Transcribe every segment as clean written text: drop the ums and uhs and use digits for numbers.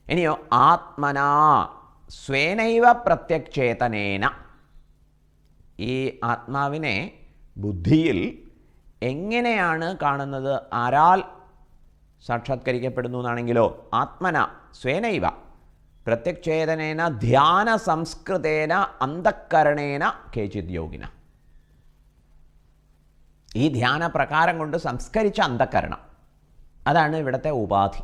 ഇനിയോ ആത്മനാ സ്വേനൈവ പ്രത്യക്ഷേതനേന, ഈ ആത്മാവിനെ ബുദ്ധിയിൽ എങ്ങനെയാണ് കാണുന്നത്, ആരാൽ സാക്ഷാത്കരിക്കപ്പെടുന്നു എന്നാണെങ്കിലോ ആത്മന സ്വേനൈവ പ്രത്യക്ഷേതനേന ധ്യാന സംസ്കൃതേന അന്തഃകരണേന കേചിത് യോഗിന. ഈ ധ്യാന പ്രകാരം കൊണ്ട് സംസ്കരിച്ച അന്തഃകരണം, അതാണ് ഇവിടുത്തെ ഉപാധി.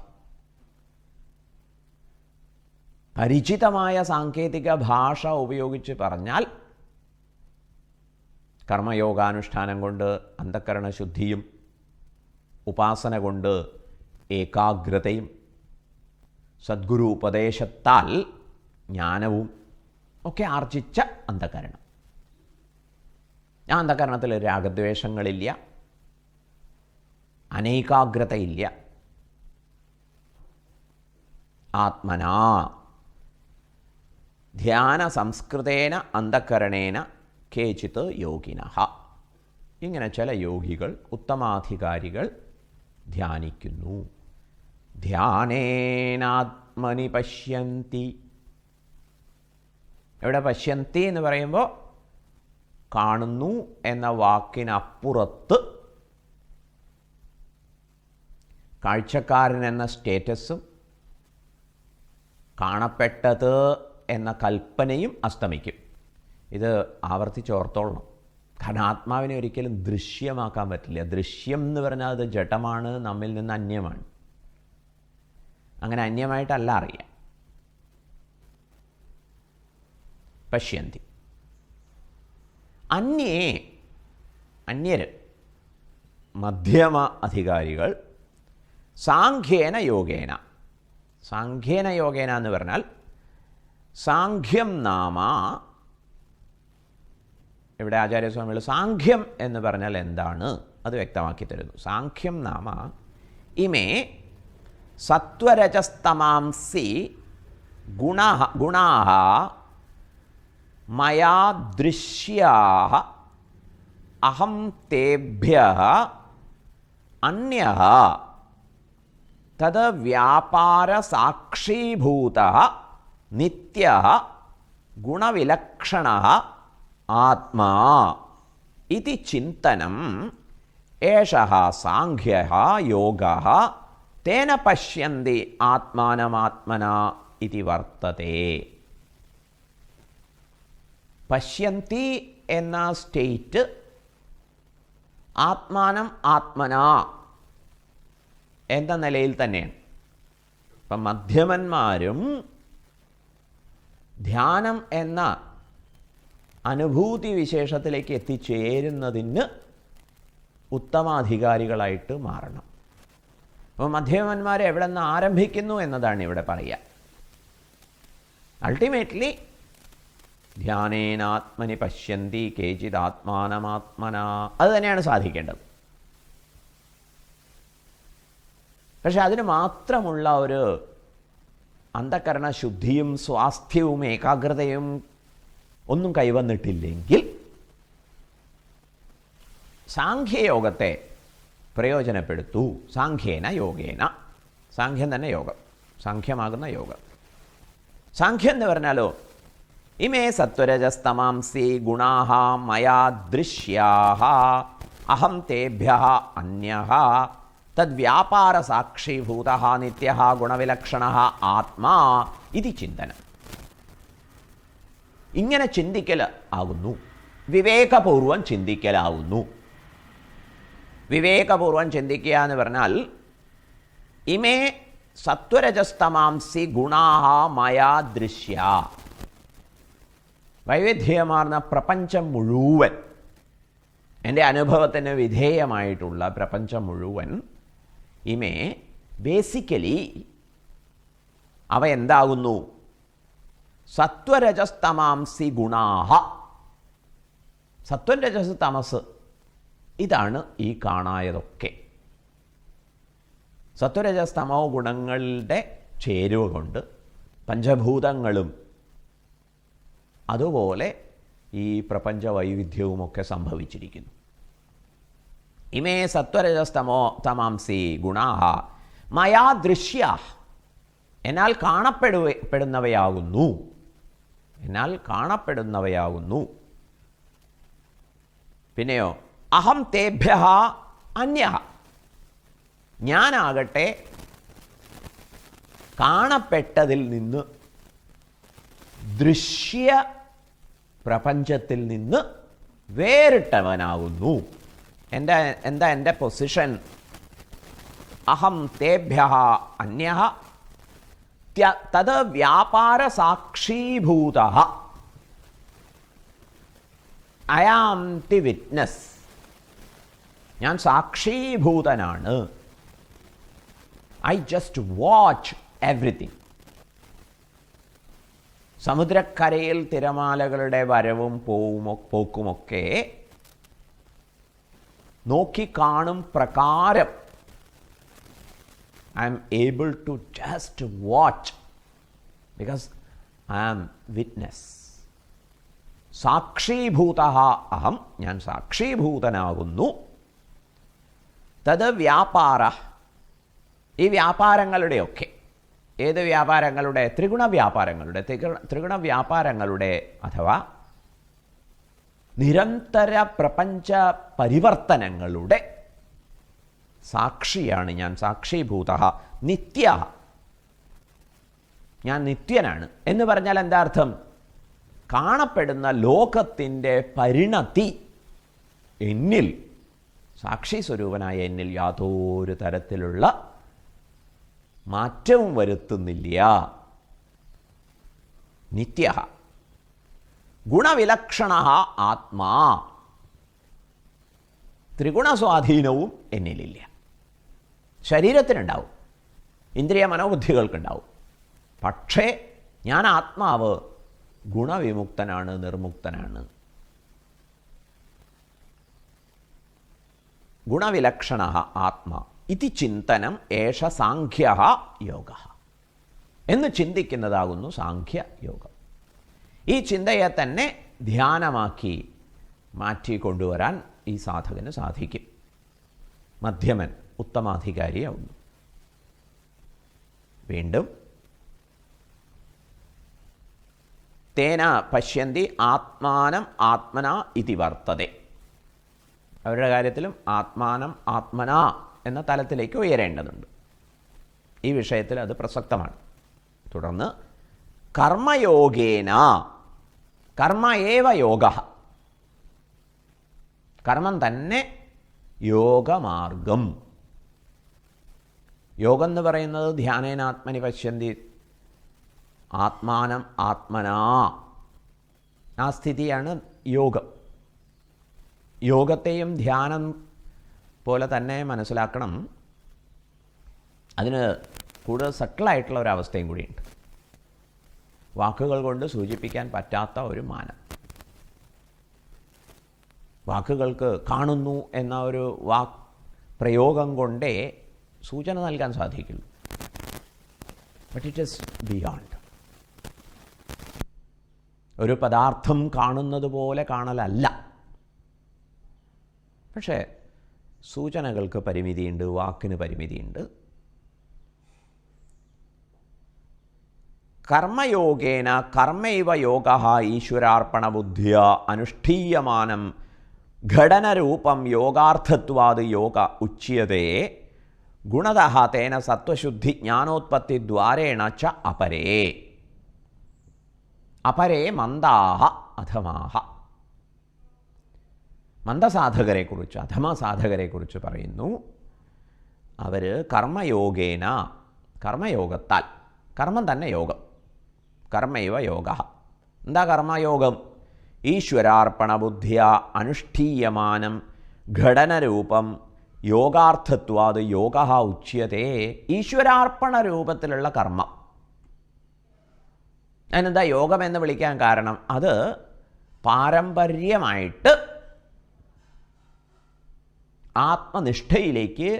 പരിചിതമായ സാങ്കേതിക ഭാഷ ഉപയോഗിച്ച് പറഞ്ഞാൽ കർമ്മയോഗാനുഷ്ഠാനം കൊണ്ട് അന്തഃകരണശുദ്ധിയും ഉപാസന കൊണ്ട് ഏകാഗ്രതയും സദ്ഗുരു ഉപദേശത്താൽ ജ്ഞാനവും ഒക്കെ ആർജിച്ച അന്തഃകരണം. ആ അന്തഃകരണത്തിൽ രാഗദ്വേഷങ്ങളില്ല, അനേകാഗ്രതയില്ല. ആത്മനാ ധ്യാന സംസ്കൃതേന അന്തഃകരണേന കേചിത് യോഗിനഃ. ഇങ്ങനെ ചില യോഗികൾ, ഉത്തമാധികാരികൾ ധ്യാനിക്കുന്നു. ധ്യാനേനാത്മനി പശ്യന്തി. ഇവിടെ പശ്യന്തി എന്ന് പറയുമ്പോൾ കാണുന്നു എന്ന വാക്കിനപ്പുറത്ത് കാഴ്ചക്കാരൻ എന്ന സ്റ്റേറ്റസും കാണപ്പെട്ടത് എന്ന കൽപ്പനയും അസ്തമിക്കും. ഇത് ആവർത്തിച്ചോർത്തോളണം. കാരണം ആത്മാവിനെ ഒരിക്കലും ദൃശ്യമാക്കാൻ പറ്റില്ല. ദൃശ്യം എന്ന് പറഞ്ഞാൽ അത് ജഡമാണ്, നമ്മിൽ നിന്ന് അന്യമാണ്. അങ്ങനെ അന്യമായിട്ടല്ല അറിയാം. പശ്യന്തി. അന്യര് മധ്യമ അധികാരികൾ സാഖ്യേന യോഗേന. സാഖ്യേന യോഗേന എന്ന് പറഞ്ഞാൽ സാഖ്യം നാമ, ഇവിടെ ആചാര്യസ്വാമികൾ സാഖ്യം എന്ന് പറഞ്ഞാൽ എന്താണ് അത് വ്യക്തമാക്കി തരുന്നു. സാഖ്യം നാമ ഇമേ സത്വരജസ്തമാംസി ഗുണാഃ മയാ ദൃശ്യാഃ അഹം തേഭ്യഃ അന്യഃ തത് വ്യാപാരസാക്ഷീഭൂതഃ നിത്യഃ ഗുണവിലക്ഷണഃ ആത്മാ ഇതി ചിന്തനം ഏഷഃ സാഖ്യഃ യോഗഃ തേന പശ്യന്തി ആത്മാനമാത്മനാ ഇതി വർത്തതേ. പശ്യന്തി എന്ന സ്റ്റേറ്റ് ആത്മാനം ആത്മനാ എന്ന നിലയിൽ തന്നെയാണ്. ഇപ്പം മധ്യമന്മാരും ധ്യാനം എന്ന അനുഭൂതി വിശേഷത്തിലേക്ക് എത്തിച്ചേരുന്നതിന് ഉത്തമാധികാരികളായിട്ട് മാറണം. അപ്പോൾ മധ്യമന്മാർ എവിടെ നിന്ന് ആരംഭിക്കുന്നു എന്നതാണ് ഇവിടെ പറയുക. അൾട്ടിമേറ്റ്ലി ധ്യാനേനാത്മനി പശ്യന്തി കേചിത് ആത്മാനമാത്മനാ, അത് തന്നെയാണ് സാധിക്കേണ്ടത്. പക്ഷെ അതിന് മാത്രമുള്ള ഒരു അന്ധകരണ ശുദ്ധിയും സ്വാസ്ഥ്യവും ഏകാഗ്രതയും ഒന്നും കൈവന്നിട്ടില്ലെങ്കിൽ സാഖ്യയോഗത്തെ പ്രയോജനപ്പെടുത്തൂ. സാഖ്യേന യോഗേന. സാഖ്യം തന്നെ യോഗം, സാഖ്യമാകുന്ന യോഗം. സാഖ്യം എന്ന് പറഞ്ഞാലോ ഇമേ സത്വരജസ്തമാംസി ഗുണാഃ മയാ ദൃശ്യാഃ അഹം തേഭ്യഃ അന്യഃ തദ്വ്യാപാരസാക്ഷീഭൂതഃ നിത്യഃ ഗുണവിലക്ഷണഃ ആത്മാ ഇതി ചിന്തനം. ഇങ്ങനെ ചിന്തിക്കൽ ആകുന്നു, വിവേകപൂർവം ചിന്തിക്കലാവുന്നു. വിവേകപൂർവം ചിന്തിക്കുക എന്ന് പറഞ്ഞാൽ ഇമേ സത്വരജസ്തമാംസി ഗുണാഃ മയാ ദൃശ്യ. വൈവിധ്യമാർന്ന പ്രപഞ്ചം മുഴുവൻ, എൻ്റെ അനുഭവത്തിന് വിധേയമായിട്ടുള്ള പ്രപഞ്ചം മുഴുവൻ ഇമേ ബേസിക്കലി അവ എന്താകുന്നു? സത്വരജസ്തമാംസി ഗുണാഃ. സത്വം രജസ് തമസ് ഇതാണ് ഈ കാണായതൊക്കെ. സത്വരജസ്തമോ ഗുണങ്ങളുടെ ചേരുവ കൊണ്ട് പഞ്ചഭൂതങ്ങളും അതുപോലെ ഈ പ്രപഞ്ച വൈവിധ്യവുമൊക്കെ സംഭവിച്ചിരിക്കുന്നു. ഇമേ സത്വരജസ്തമോ തമാംസി ഗുണാഃ മയാ ദൃശ്യാഃ. എന്നാൽ കാണപ്പെടുന്നവയാകുന്നു. എന്നാൽ കാണപ്പെടുന്നവയാകുന്നു. പിന്നെയോ അഹം തേഭ്യ അന്യ, ഞാനാകട്ടെ കാണപ്പെട്ടതിൽ നിന്ന്, ദൃശ്യ പ്രപഞ്ചത്തിൽ നിന്ന് വേറിട്ടവനാകുന്നു. എന്താ എൻ്റെ പൊസിഷൻ? അഹം തേഭ്യ അന്യ തത് വ്യാപാര സാക്ഷീഭൂത, ഐ ആം ദി വിറ്റ്നസ്, ഞാൻ സാക്ഷീഭൂതനാണ്. I just watch everything. സമുദ്രക്കരയിൽ തിരമാലകളുടെ വരവും പോക്കുമൊക്കെ നോക്കിക്കാണും പ്രകാരം I am able to just watch because I am witness. സാക്ഷീഭൂതഃ അഹം, ഞാൻ സാക്ഷീഭൂതനാകുന്നു. തത് വ്യാപാര, ഈ വ്യാപാരങ്ങളുടെയൊക്കെ, ഏത് വ്യാപാരങ്ങളുടെ? ത്രിഗുണ വ്യാപാരങ്ങളുടെ, ത്രിഗുണ വ്യാപാരങ്ങളുടെ അഥവാ നിരന്തര പ്രപഞ്ച പരിവർത്തനങ്ങളുടെ സാക്ഷിയാണ് ഞാൻ. സാക്ഷീഭൂത നിത്യ, ഞാൻ നിത്യനാണ് എന്ന് പറഞ്ഞാൽ എന്താ അർത്ഥം? കാണപ്പെടുന്ന ലോകത്തിൻ്റെ പരിണതി എന്നിൽ, സാക്ഷി സ്വരൂപനായ എന്നിൽ യാതൊരു തരത്തിലുള്ള മാറ്റവും വരുത്തുന്നില്ല. നിത്യ ഗുണവിലക്ഷണ ആത്മാ, ത്രിഗുണസ്വാധീനവും എന്നിലില്ല. ശരീരത്തിനുണ്ടാവും, ഇന്ദ്രിയ മനോബുദ്ധികൾക്കുണ്ടാവും. പക്ഷേ ഞാൻ ആത്മാവ് ഗുണവിമുക്തനാണ്, നിർമുക്തനാണ്. ഗുണവിലക്ഷണ ആത്മാ ഇതി ചിന്തനം ഏഷ സാഖ്യ യോഗ എന്ന് ചിന്തിക്കുന്നതാകുന്നു സാഖ്യയോഗം. ഈ ചിന്തയെ തന്നെ ധ്യാനമാക്കി മാറ്റിക്കൊണ്ടുവരാൻ ഈ സാധകന് സാധിക്കും. മധ്യമൻ ഉത്തമാധികാരിയാവുന്നു. വീണ്ടും തേന പശ്യന്തി ആത്മാനം ആത്മന ഇതി വർത്തതെ. അവരുടെ കാര്യത്തിലും ആത്മാനം ആത്മന എന്ന തലത്തിലേക്ക് ഉയരേണ്ടതുണ്ട്. ഈ വിഷയത്തിൽ അത് പ്രസക്തമാണ്. തുടർന്ന് കർമ്മയോഗേന, കർമ്മ ഏവ യോഗ, കർമ്മം തന്നെ യോഗമാർഗം. യോഗം എന്ന് പറയുന്നത് ധ്യാനേനാത്മനി പശ്യന്തി ആത്മാനം ആത്മനാ, ആ സ്ഥിതിയാണ് യോഗം. യോഗത്തെയും ധ്യാനം പോലെ തന്നെ മനസ്സിലാക്കണം. അതിന് കൂടുതൽ സട്ടിലായിട്ടുള്ള ഒരവസ്ഥയും കൂടിയുണ്ട്. വാക്കുകൾ കൊണ്ട് സൂചിപ്പിക്കാൻ പറ്റാത്ത ഒരു മാനം. വാക്കുകൾക്ക് കാണുന്നു എന്ന ഒരു പ്രയോഗം കൊണ്ടേ സൂചന നൽകാൻ സാധിക്കുള്ളൂ. But it is beyond. ഒരു പദാർത്ഥം കാണുന്നത് പോലെ കാണലല്ല. പക്ഷേ സൂചനകൾക്ക് പരിമിതിയുണ്ട്, വാക്കിന് പരിമിതിയുണ്ട്. കർമ്മയോഗേന കർമ്മൈവ യോഗ ഈശ്വരാർപ്പണബുദ്ധിയ അനുഷ്ഠീയമാനം ഘടനരൂപം യോഗാർത്ഥത്വാത് യോഗ ഉച്യതേ ഗുണതഃ തേന സത്വശുദ്ധി ജ്ഞാനോത്പത്തി ദ്വാരേണ ച അപരേ. അപരേ മന്ദാഹ അധമാഹ. മന്ദസാധകരെക്കുറിച്ച്, അധമസാധകരെക്കുറിച്ച് പറയുന്നു. അവർ കർമ്മയോഗേന, കർമ്മയോഗത്താൽ, കർമ്മം തന്നെ യോഗം, കർമ്മൈവ യോഗ. എന്താ കർമ്മയോഗം? ഈശ്വരാർപ്പണബുദ്ധിയ അനുഷ്ഠീയമാനം ഘടനരൂപം യോഗാർത്ഥത്വാത് യോഗ ഉച്യതേ. ഈശ്വരാർപ്പണ രൂപത്തിലുള്ള കർമ്മം. അതിനെന്താ യോഗം എന്ന് വിളിക്കാൻ കാരണം? അത് പാരമ്പര്യമായിട്ട് ആത്മനിഷ്ഠയിലേക്ക്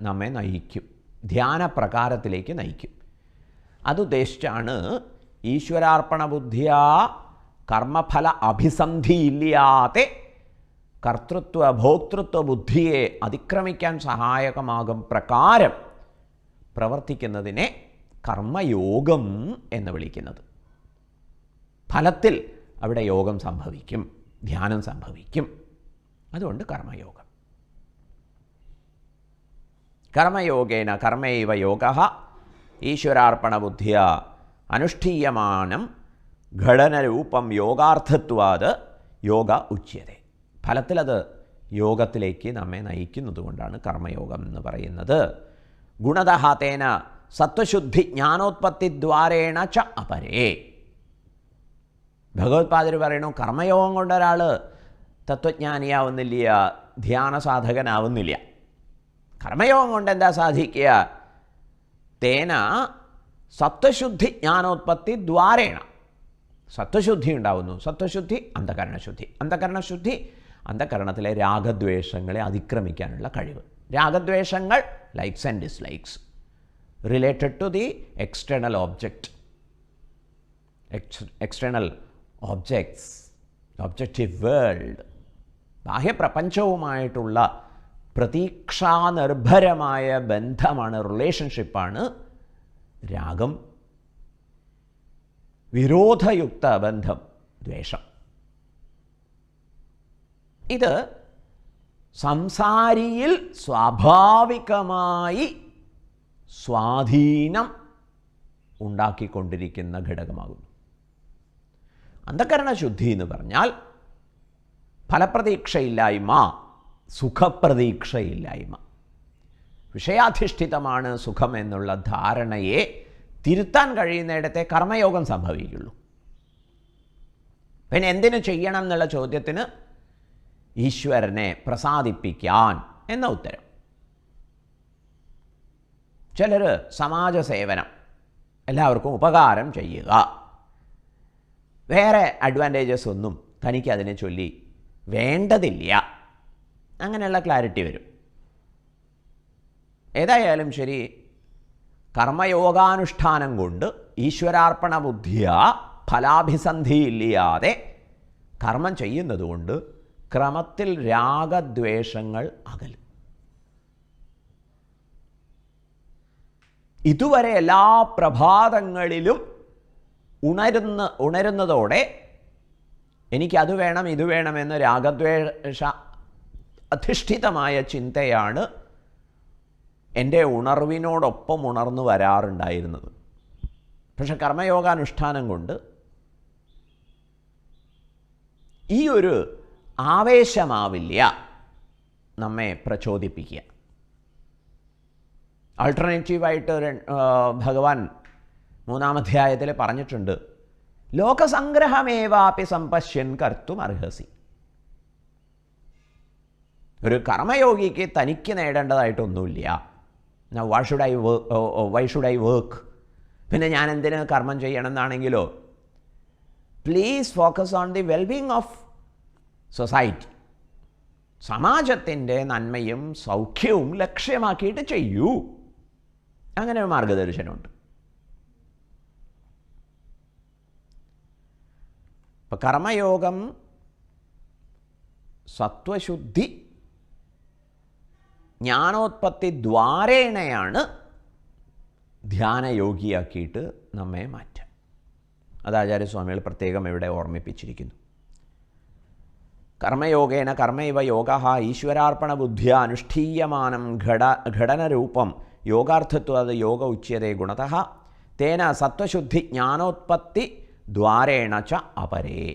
നമ്മെ നയിക്കും, ധ്യാനപ്രകാരത്തിലേക്ക് നയിക്കും. അതുദ്ദേശിച്ചാണ് ഈശ്വരാർപ്പണ ബുദ്ധിയ കർമ്മഫല അഭിസന്ധിയില്ലാതെ കർത്തൃത്വ ഭോക്തൃത്വ ബുദ്ധിയെ അതിക്രമിക്കാൻ സഹായകമാകും പ്രകാരം പ്രവർത്തിക്കുന്നതിനെ കർമ്മയോഗം എന്ന് വിളിക്കുന്നത്. ഫലത്തിൽ അവിടെ യോഗം സംഭവിക്കും, ധ്യാനം സംഭവിക്കും. അതുകൊണ്ട് കർമ്മയോഗം. കർമ്മയോഗേന കർമ്മൈവ യോഗഃ ഈശ്വരാർപ്പണബുദ്ധിയ അനുഷ്ഠീയമാനം ഘടനരൂപം യോഗാർത്ഥത്വാത് യോഗ ഉച്യത്തെ. ഫലത്തിലത് യോഗത്തിലേക്ക് നമ്മെ നയിക്കുന്നത് കൊണ്ടാണ് കർമ്മയോഗം എന്ന് പറയുന്നത്. ഗുണതഃ തേന സത്വശുദ്ധി ജ്ഞാനോത്പത്തിദ്വാരേണ ച അപരേ. ഭഗവത്പാദർ പറയണു, കർമ്മയോഗം കൊണ്ട് ഒരാൾ തത്വജ്ഞാനിയാവുന്നില്ല, ധ്യാന സാധകനാവുന്നില്ല. കർമ്മയോഗം കൊണ്ട് എന്താ സാധിക്കുക? തേന സത്വശുദ്ധി ജ്ഞാനോത്പത്തി ദ്വാരേണ സത്വശുദ്ധി ഉണ്ടാവുന്നു. സത്വശുദ്ധി അന്ധകരണശുദ്ധി. അന്ധകരണശുദ്ധി അന്ധകരണത്തിലെ രാഗദ്വേഷങ്ങളെ അതിക്രമിക്കാനുള്ള കഴിവ്. രാഗദ്വേഷങ്ങൾ likes and dislikes related to the external object, external objects, objective world, ബാഹ്യപ്രപഞ്ചവുമായിട്ടുള്ള പ്രതീക്ഷാനിർഭരമായ ബന്ധമാണ്, റിലേഷൻഷിപ്പാണ് രാഗം. വിരോധയുക്ത ബന്ധം ദ്വേഷം. ഇത് സംസാരിയിൽ സ്വാഭാവികമായി സ്വാധീനം ഉണ്ടാക്കിക്കൊണ്ടിരിക്കുന്ന ഘടകമാകുന്നു. അന്ധകരണശുദ്ധി എന്ന് പറഞ്ഞാൽ ഫലപ്രതീക്ഷയില്ലായ്മ, സുഖപ്രതീക്ഷയില്ലായ്മ. വിഷയാധിഷ്ഠിതമാണ് സുഖം എന്നുള്ള ധാരണയെ തിരുത്താൻ കഴിയുന്നിടത്തെ കർമ്മയോഗം സംഭവിക്കുള്ളൂ. പിന്നെ എന്തിനു ചെയ്യണം എന്നുള്ള ചോദ്യത്തിന് ഈശ്വരനെ പ്രസാദിപ്പിക്കാൻ എന്ന ഉത്തരം. ചിലർ സമാജസേവനം, എല്ലാവർക്കും ഉപകാരം ചെയ്യുക, വേറെ അഡ്വാൻറ്റേജസ് ഒന്നും തനിക്കതിനെ ചൊല്ലി വേണ്ടതില്ല, അങ്ങനെയുള്ള ക്ലാരിറ്റി വരും. ഏതായാലും ശരി, കർമ്മയോഗാനുഷ്ഠാനം കൊണ്ട് ഈശ്വരാർപ്പണ ബുദ്ധിയ ഫലാഭിസന്ധിയില്ലാതെ കർമ്മം ചെയ്യുന്നതുകൊണ്ട് ക്രമത്തിൽ രാഗദ്വേഷങ്ങൾ അകലും. ഇതുവരെ എല്ലാ പ്രഭാതങ്ങളിലും ഉണരുന്നതോടെ എനിക്കത് വേണം ഇത് വേണമെന്ന് രാഗദ്വേഷ അധിഷ്ഠിതമായ ചിന്തയാണ് എൻ്റെ ഉണർവിനോടൊപ്പം ഉണർന്നു വരാറുണ്ടായിരുന്നത്. പക്ഷെ കർമ്മയോഗാനുഷ്ഠാനം കൊണ്ട് ഈ ഒരു ആവേശമാവില്ല നമ്മെ പ്രചോദിപ്പിക്കുക. ആൾട്ടർനേറ്റീവായിട്ട് ഭഗവാൻ 3-ാം അധ്യായത്തിൽ പറഞ്ഞിട്ടുണ്ട്, ലോകസംഗ്രഹമേവാപി സമ്പശ്യൻ കർത്തും അർഹസി. ഒരു കർമ്മയോഗിക്ക് തനിക്ക് നേടേണ്ടതായിട്ടൊന്നുമില്ല. വൈ ഷുഡ് ഐ വർക്ക്, പിന്നെ ഞാൻ എന്തിന് കർമ്മം ചെയ്യണം എന്നാണെങ്കിലോ, please focus on the wellbeing of society. സമാജത്തിൻ്റെ നന്മയും സൗഖ്യവും ലക്ഷ്യമാക്കിയിട്ട് ചെയ്യൂ. അങ്ങനെ ഒരു മാർഗദർശനമുണ്ട്. ഇപ്പം കർമ്മയോഗം സത്വശുദ്ധി ജ്ഞാനോത്പത്തി ദ്വാരേണയാണ് ധ്യാനയോഗിയാക്കിയിട്ട് നമ്മെ മാറ്റുക. അത് ആചാര്യസ്വാമികൾ പ്രത്യേകം ഇവിടെ ഓർമ്മിപ്പിച്ചിരിക്കുന്നു. കർമ്മയോഗേന കർമ്മൈവ യോഗഃ ഈശ്വരാർപ്പണ ബുദ്ധ്യ അനുഷ്ഠീയമാനം ഘടനരൂപം യോഗാർത്ഥത്വാത് യോഗ ഉച്യത്തെ ഗുണതഃ തേന സത്വശുദ്ധി ജ്ഞാനോത്പത്തി ദ്വാരേണ ച അപരേ.